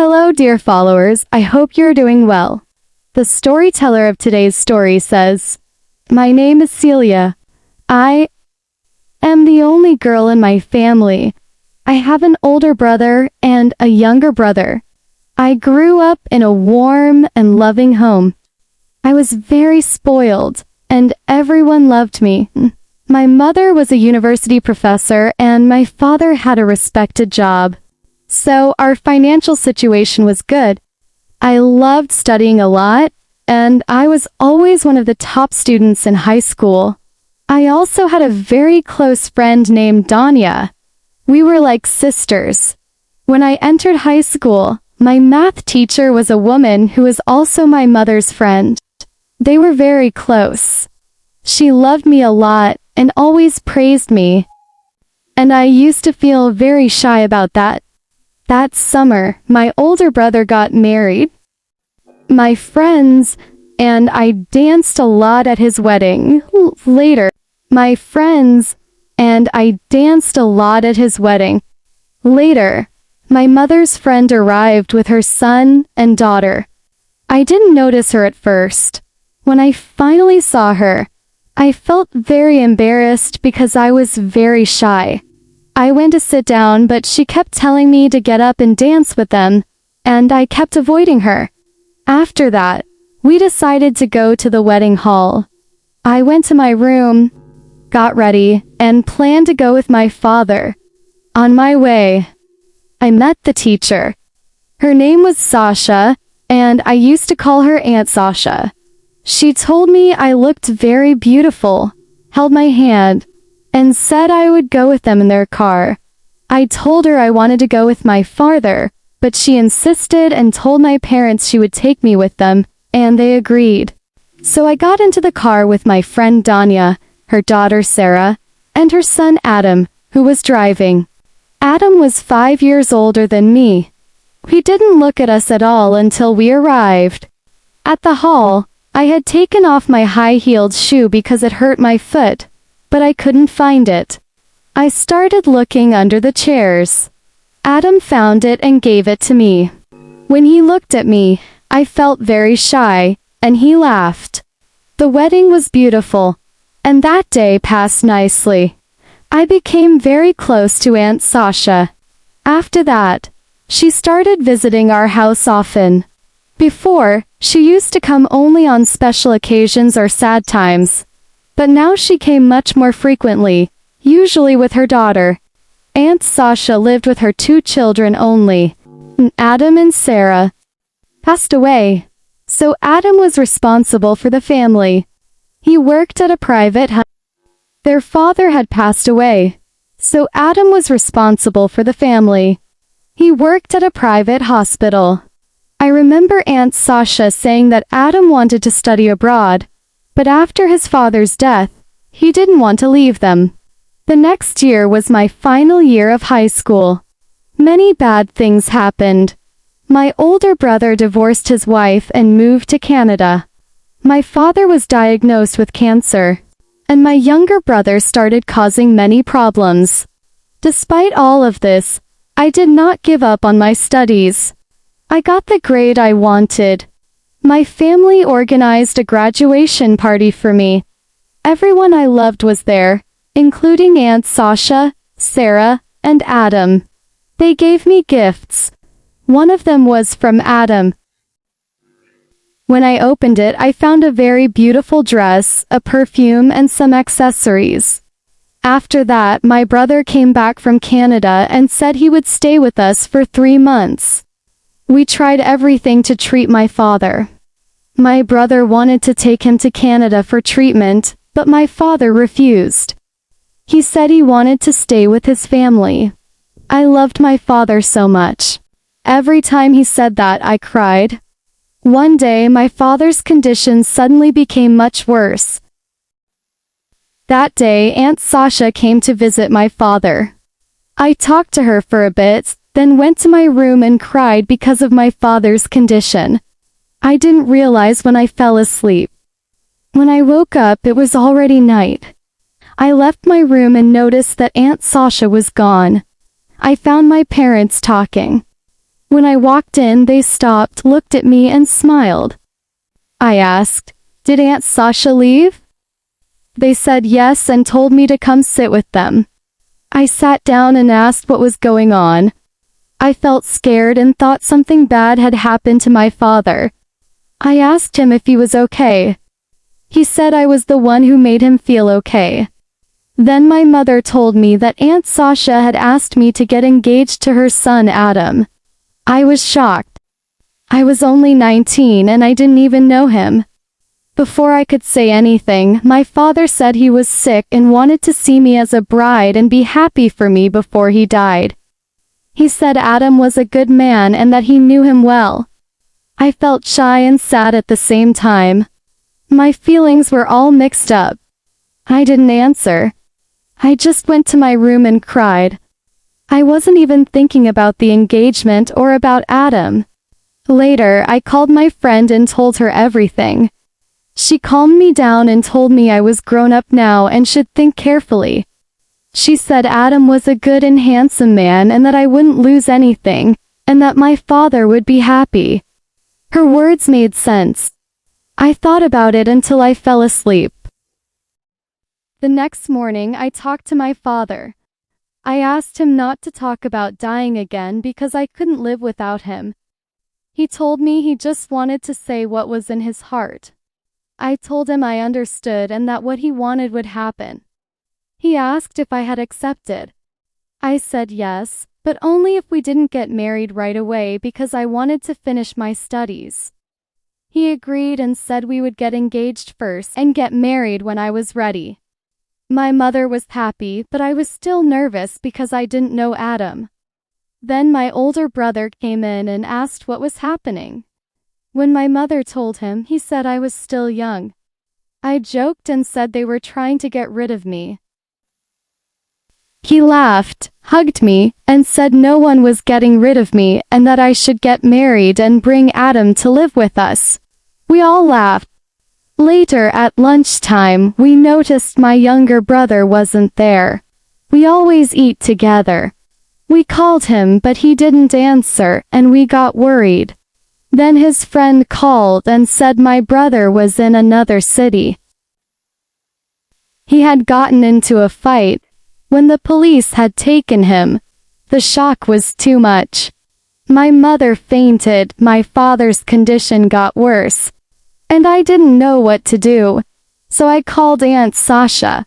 Hello, dear followers. I hope you're doing well. The storyteller of today's story says, "My name is Celia. I am the only girl in my family. I have an older brother and a younger brother. I grew up in a warm and loving home. I was very spoiled, and everyone loved me. My mother was a university professor, and my father had a respected job. So our financial situation was good. I loved studying a lot, and I was always one of the top students in high school. I also had a very close friend named Danya. We were like sisters. When I entered high school, my math teacher was a woman who was also my mother's friend. They were very close. She loved me a lot and always praised me. And I used to feel very shy about that. That summer, my older brother got married. My friends and I danced a lot at his wedding. Later, my mother's friend arrived with her son and daughter. I didn't notice her at first. When I finally saw her, I felt very embarrassed because I was very shy. I went to sit down, but she kept telling me to get up and dance with them, and I kept avoiding her. After that, we decided to go to the wedding hall. I went to my room, got ready, and planned to go with my father. On my way, I met the teacher. Her name was Sasha, and I used to call her Aunt Sasha. She told me I looked very beautiful, held my hand, and said I would go with them in their car. I told her I wanted to go with my father, but she insisted and told my parents she would take me with them, and they agreed. So I got into the car with my friend Danya, her daughter Sarah, and her son Adam, who was driving. Adam was 5 years older than me. He didn't look at us at all until we arrived. At the hall, I had taken off my high-heeled shoe because it hurt my foot, but I couldn't find it. I started looking under the chairs. Adam found it and gave it to me. When he looked at me, I felt very shy, and he laughed. The wedding was beautiful, and that day passed nicely. I became very close to Aunt Sasha. After that, she started visiting our house often. Before, she used to come only on special occasions or sad times. But now she came much more frequently, usually with her daughter. Aunt Sasha lived with her 2 children only. Adam and Sarah passed away, so Adam was responsible for the family. He worked at a private hospital. Their father had passed away, so Adam was responsible for the family. He worked at a private hospital. I remember Aunt Sasha saying that Adam wanted to study abroad, but after his father's death, he didn't want to leave them. The next year was my final year of high school. Many bad things happened. My older brother divorced his wife and moved to Canada. My father was diagnosed with cancer, and my younger brother started causing many problems. Despite all of this, I did not give up on my studies. I got the grade I wanted. My family organized a graduation party for me. Everyone I loved was there, including Aunt Sasha, Sarah, and Adam. They gave me gifts. One of them was from Adam. When I opened it, I found a very beautiful dress, a perfume, and some accessories. After that, my brother came back from Canada and said he would stay with us for 3 months. We tried everything to treat my father. My brother wanted to take him to Canada for treatment, but my father refused. He said he wanted to stay with his family. I loved my father so much. Every time he said that, I cried. One day, my father's condition suddenly became much worse. That day, Aunt Sasha came to visit my father. I talked to her for a bit, then went to my room and cried because of my father's condition. I didn't realize when I fell asleep. When I woke up, it was already night. I left my room and noticed that Aunt Sasha was gone. I found my parents talking. When I walked in, they stopped, looked at me, and smiled. I asked, "Did Aunt Sasha leave?" They said yes and told me to come sit with them. I sat down and asked what was going on. I felt scared and thought something bad had happened to my father. I asked him if he was okay. He said I was the one who made him feel okay. Then my mother told me that Aunt Sasha had asked me to get engaged to her son Adam. I was shocked. I was only 19 and I didn't even know him. Before I could say anything, my father said he was sick and wanted to see me as a bride and be happy for me before he died. He said Adam was a good man and that he knew him well. I felt shy and sad at the same time. My feelings were all mixed up. I didn't answer. I just went to my room and cried. I wasn't even thinking about the engagement or about Adam. Later, I called my friend and told her everything. She calmed me down and told me I was grown up now and should think carefully. She said Adam was a good and handsome man and that I wouldn't lose anything, and that my father would be happy. Her words made sense. I thought about it until I fell asleep. The next morning, I talked to my father. I asked him not to talk about dying again because I couldn't live without him. He told me he just wanted to say what was in his heart. I told him I understood and that what he wanted would happen. He asked if I had accepted. I said yes, but only if we didn't get married right away because I wanted to finish my studies. He agreed and said we would get engaged first and get married when I was ready. My mother was happy, but I was still nervous because I didn't know Adam. Then my older brother came in and asked what was happening. When my mother told him, he said I was still young. I joked and said they were trying to get rid of me. He laughed, hugged me, and said no one was getting rid of me and that I should get married and bring Adam to live with us. We all laughed. Later at lunchtime, we noticed my younger brother wasn't there. We always eat together. We called him but he didn't answer and we got worried. Then his friend called and said my brother was in another city. He had gotten into a fight. When the police had taken him, the shock was too much. My mother fainted, my father's condition got worse, and I didn't know what to do, so I called Aunt Sasha.